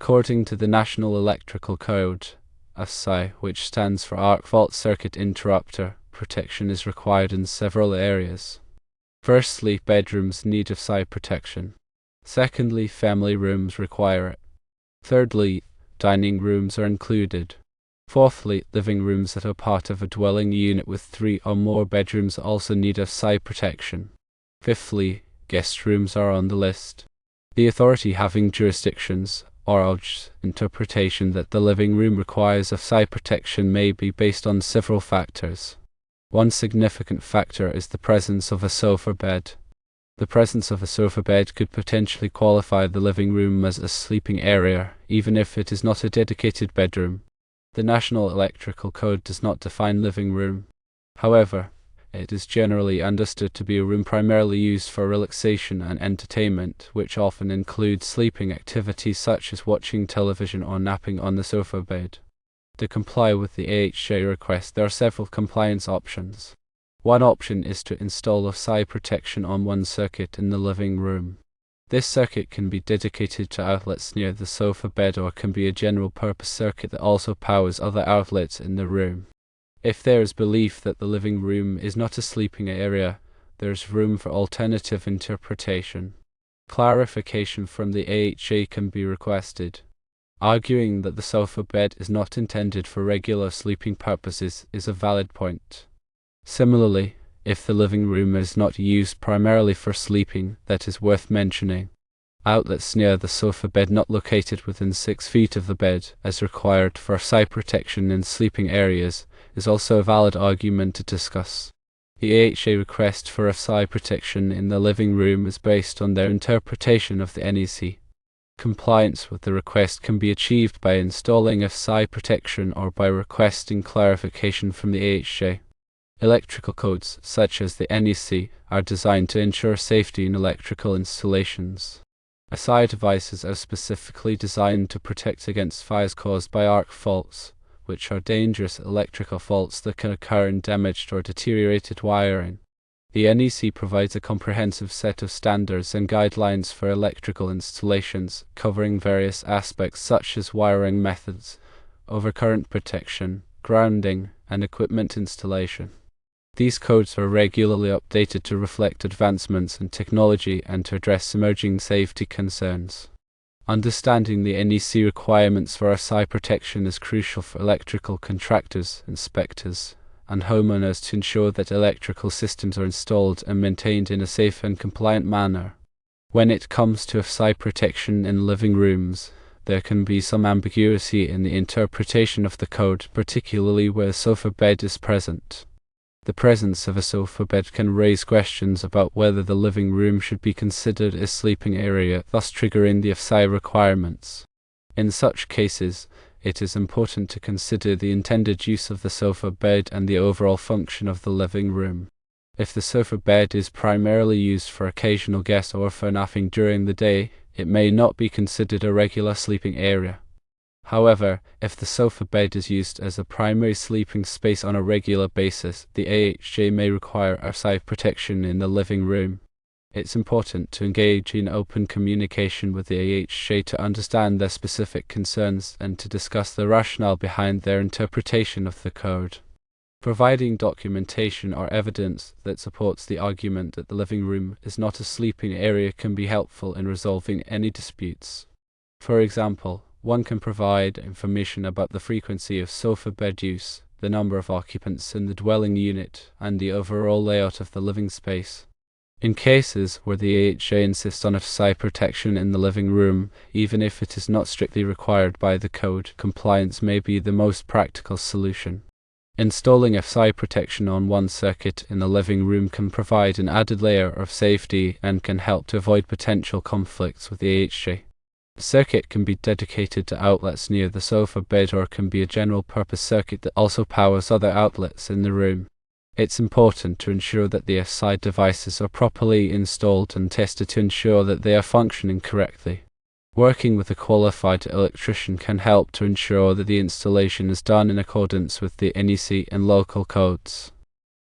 According to the National Electrical Code, AFCI, which stands for Arc Fault Circuit Interrupter, protection is required in several areas. Firstly, bedrooms need AFCI protection. Secondly, family rooms require it. Thirdly, dining rooms are included. Fourthly, living rooms that are part of a dwelling unit with 3 or more bedrooms also need AFCI protection. Fifthly, guest rooms are on the list. The authority having jurisdictions or urged interpretation that the living room requires AFCI protection may be based on several factors. One significant factor is the presence of a sofa bed. The presence of a sofa bed could potentially qualify the living room as a sleeping area, even if it is not a dedicated bedroom. The National Electrical Code does not define living room. However, it is generally understood to be a room primarily used for relaxation and entertainment, which often includes sleeping activities such as watching television or napping on the sofa bed. To comply with the AFCI request, there are several compliance options. One option is to install AFCI protection on one circuit in the living room. This circuit can be dedicated to outlets near the sofa bed or can be a general-purpose circuit that also powers other outlets in the room. If there is belief that the living room is not a sleeping area, there is room for alternative interpretation. Clarification from the AFCI can be requested. Arguing that the sofa bed is not intended for regular sleeping purposes is a valid point. Similarly, if the living room is not used primarily for sleeping, that is worth mentioning. Outlets near the sofa bed not located within 6 feet of the bed, as required for AFCI protection in sleeping areas, is also a valid argument to discuss. The AFCI request for AFCI protection in the living room is based on their interpretation of the NEC. Compliance with the request can be achieved by installing AFCI protection or by requesting clarification from the AFCI. Electrical codes, such as the NEC, are designed to ensure safety in electrical installations. AFCI devices are specifically designed to protect against fires caused by arc faults, which are dangerous electrical faults that can occur in damaged or deteriorated wiring. The NEC provides a comprehensive set of standards and guidelines for electrical installations, covering various aspects such as wiring methods, overcurrent protection, grounding, and equipment installation. These codes are regularly updated to reflect advancements in technology and to address emerging safety concerns. Understanding the NEC requirements for AFCI protection is crucial for electrical contractors, inspectors, and homeowners to ensure that electrical systems are installed and maintained in a safe and compliant manner. When it comes to AFCI protection in living rooms, there can be some ambiguity in the interpretation of the code, particularly where a sofa bed is present. The presence of a sofa bed can raise questions about whether the living room should be considered a sleeping area, thus triggering the AFCI requirements. In such cases, it is important to consider the intended use of the sofa bed and the overall function of the living room. If the sofa bed is primarily used for occasional guests or for napping during the day, it may not be considered a regular sleeping area. However, if the sofa bed is used as a primary sleeping space on a regular basis, the AFCI may require AFCI protection in the living room. It's important to engage in open communication with the AFCI to understand their specific concerns and to discuss the rationale behind their interpretation of the code. Providing documentation or evidence that supports the argument that the living room is not a sleeping area can be helpful in resolving any disputes. For example, one can provide information about the frequency of sofa bed use, the number of occupants in the dwelling unit, and the overall layout of the living space. In cases where the AFCI insists on AFCI protection in the living room, even if it is not strictly required by the code, compliance may be the most practical solution. Installing AFCI protection on one circuit in the living room can provide an added layer of safety and can help to avoid potential conflicts with the AFCI. The circuit can be dedicated to outlets near the sofa bed or can be a general-purpose circuit that also powers other outlets in the room. It's important to ensure that the AFCI devices are properly installed and tested to ensure that they are functioning correctly. Working with a qualified electrician can help to ensure that the installation is done in accordance with the NEC and local codes.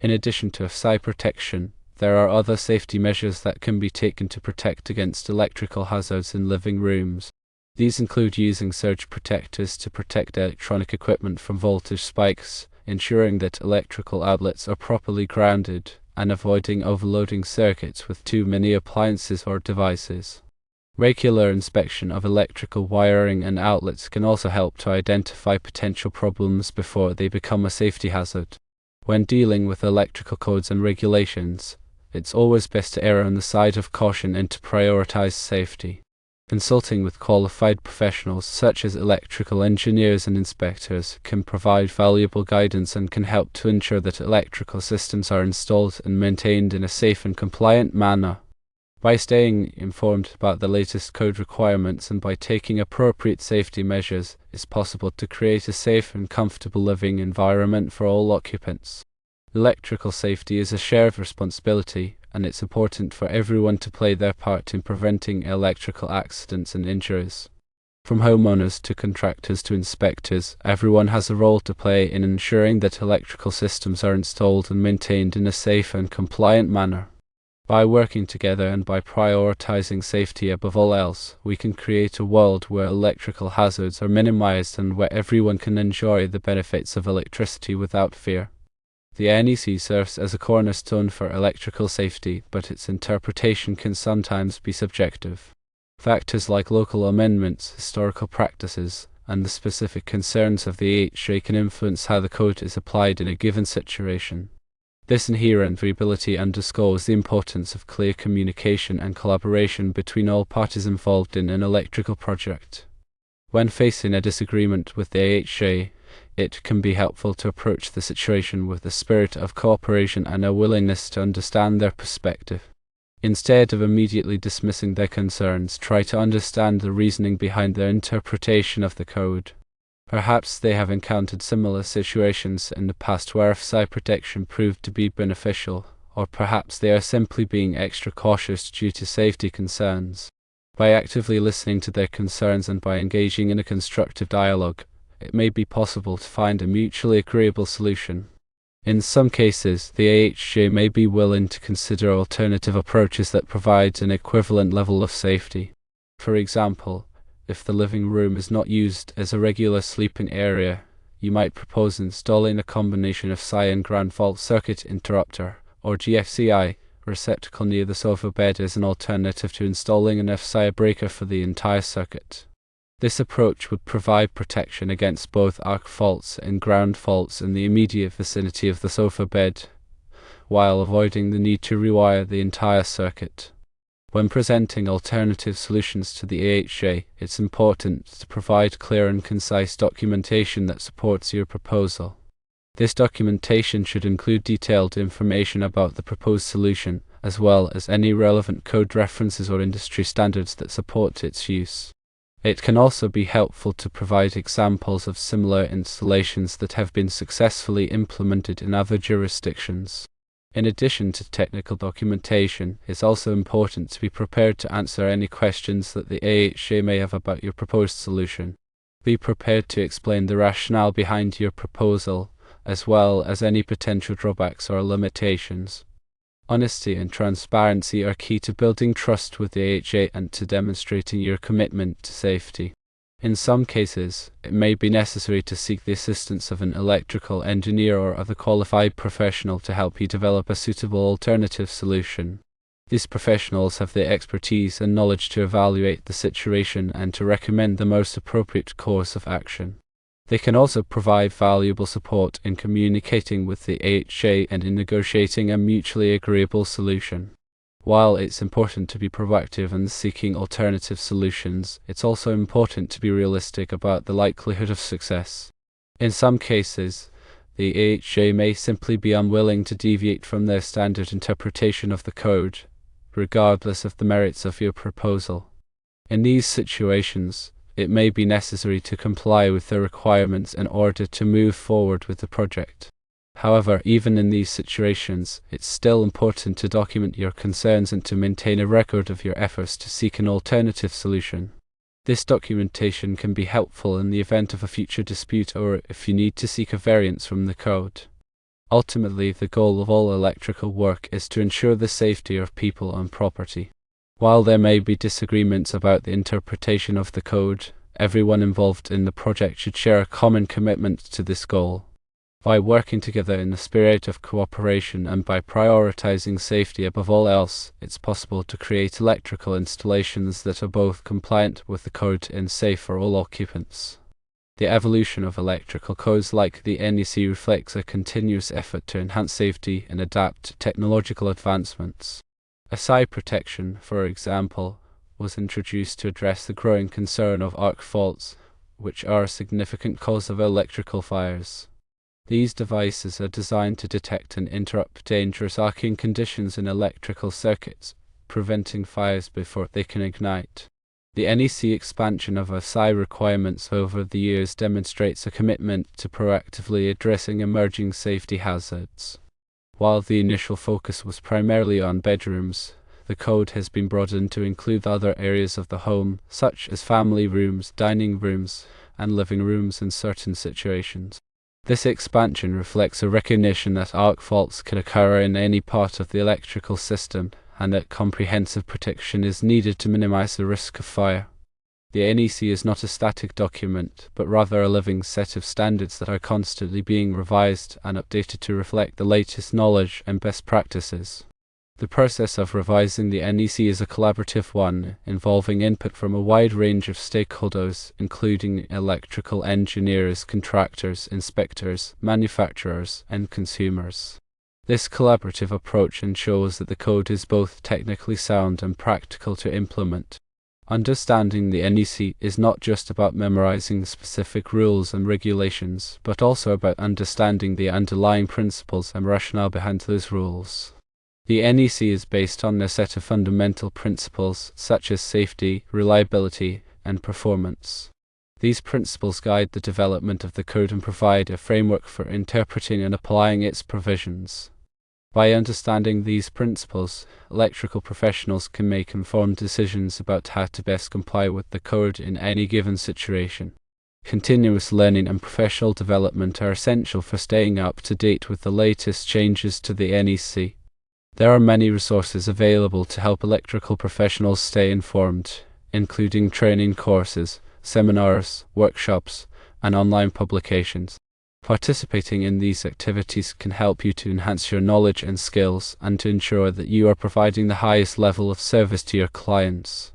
In addition to AFCI protection, there are other safety measures that can be taken to protect against electrical hazards in living rooms. These include using surge protectors to protect electronic equipment from voltage spikes, ensuring that electrical outlets are properly grounded, and avoiding overloading circuits with too many appliances or devices. Regular inspection of electrical wiring and outlets can also help to identify potential problems before they become a safety hazard. When dealing with electrical codes and regulations, it's always best to err on the side of caution and to prioritize safety. Consulting with qualified professionals such as electrical engineers and inspectors can provide valuable guidance and can help to ensure that electrical systems are installed and maintained in a safe and compliant manner. By staying informed about the latest code requirements and by taking appropriate safety measures, it's possible to create a safe and comfortable living environment for all occupants. Electrical safety is a shared responsibility, and it's important for everyone to play their part in preventing electrical accidents and injuries. From homeowners to contractors to inspectors, everyone has a role to play in ensuring that electrical systems are installed and maintained in a safe and compliant manner. By working together and by prioritizing safety above all else, we can create a world where electrical hazards are minimized and where everyone can enjoy the benefits of electricity without fear. The NEC serves as a cornerstone for electrical safety, but its interpretation can sometimes be subjective. Factors like local amendments, historical practices, and the specific concerns of the AFCI can influence how the code is applied in a given situation. This inherent variability underscores the importance of clear communication and collaboration between all parties involved in an electrical project. When facing a disagreement with the AFCI, it can be helpful to approach the situation with a spirit of cooperation and a willingness to understand their perspective. Instead of immediately dismissing their concerns, try to understand the reasoning behind their interpretation of the code. Perhaps they have encountered similar situations in the past where AFCI protection proved to be beneficial, or perhaps they are simply being extra cautious due to safety concerns. By actively listening to their concerns and by engaging in a constructive dialogue, it may be possible to find a mutually agreeable solution. In some cases, the AFCI may be willing to consider alternative approaches that provide an equivalent level of safety. For example, if the living room is not used as a regular sleeping area, you might propose installing a combination of AFCI and ground fault circuit interrupter, or GFCI, receptacle near the sofa bed as an alternative to installing an AFCI breaker for the entire circuit. This approach would provide protection against both arc faults and ground faults in the immediate vicinity of the sofa bed, while avoiding the need to rewire the entire circuit. When presenting alternative solutions to the AFCI, it's important to provide clear and concise documentation that supports your proposal. This documentation should include detailed information about the proposed solution, as well as any relevant code references or industry standards that support its use. It can also be helpful to provide examples of similar installations that have been successfully implemented in other jurisdictions. In addition to technical documentation, it's also important to be prepared to answer any questions that the AFCI may have about your proposed solution. Be prepared to explain the rationale behind your proposal, as well as any potential drawbacks or limitations. Honesty and transparency are key to building trust with the AFCI and to demonstrating your commitment to safety. In some cases, it may be necessary to seek the assistance of an electrical engineer or other qualified professional to help you develop a suitable alternative solution. These professionals have the expertise and knowledge to evaluate the situation and to recommend the most appropriate course of action. They can also provide valuable support in communicating with the AFCI and in negotiating a mutually agreeable solution. While it's important to be proactive and seeking alternative solutions, it's also important to be realistic about the likelihood of success. In some cases, the AFCI may simply be unwilling to deviate from their standard interpretation of the code, regardless of the merits of your proposal. In these situations, it may be necessary to comply with the requirements in order to move forward with the project. However, even in these situations, it's still important to document your concerns and to maintain a record of your efforts to seek an alternative solution. This documentation can be helpful in the event of a future dispute or if you need to seek a variance from the code. Ultimately, the goal of all electrical work is to ensure the safety of people and property. While there may be disagreements about the interpretation of the code, everyone involved in the project should share a common commitment to this goal. By working together in a spirit of cooperation and by prioritizing safety above all else, it's possible to create electrical installations that are both compliant with the code and safe for all occupants. The evolution of electrical codes like the NEC reflects a continuous effort to enhance safety and adapt to technological advancements. AFCI protection, for example, was introduced to address the growing concern of arc faults, which are a significant cause of electrical fires. These devices are designed to detect and interrupt dangerous arcing conditions in electrical circuits, preventing fires before they can ignite. The NEC expansion of AFCI requirements over the years demonstrates a commitment to proactively addressing emerging safety hazards. While the initial focus was primarily on bedrooms, the code has been broadened to include other areas of the home, such as family rooms, dining rooms, and living rooms in certain situations. This expansion reflects a recognition that arc faults can occur in any part of the electrical system, and that comprehensive protection is needed to minimize the risk of fire. The NEC is not a static document, but rather a living set of standards that are constantly being revised and updated to reflect the latest knowledge and best practices. The process of revising the NEC is a collaborative one, involving input from a wide range of stakeholders, including electrical engineers, contractors, inspectors, manufacturers, and consumers. This collaborative approach ensures that the code is both technically sound and practical to implement. Understanding the NEC is not just about memorizing specific rules and regulations, but also about understanding the underlying principles and rationale behind those rules. The NEC is based on a set of fundamental principles such as safety, reliability, and performance. These principles guide the development of the code and provide a framework for interpreting and applying its provisions. By understanding these principles, electrical professionals can make informed decisions about how to best comply with the code in any given situation. Continuous learning and professional development are essential for staying up to date with the latest changes to the NEC. There are many resources available to help electrical professionals stay informed, including training courses, seminars, workshops, and online publications. Participating in these activities can help you to enhance your knowledge and skills and to ensure that you are providing the highest level of service to your clients.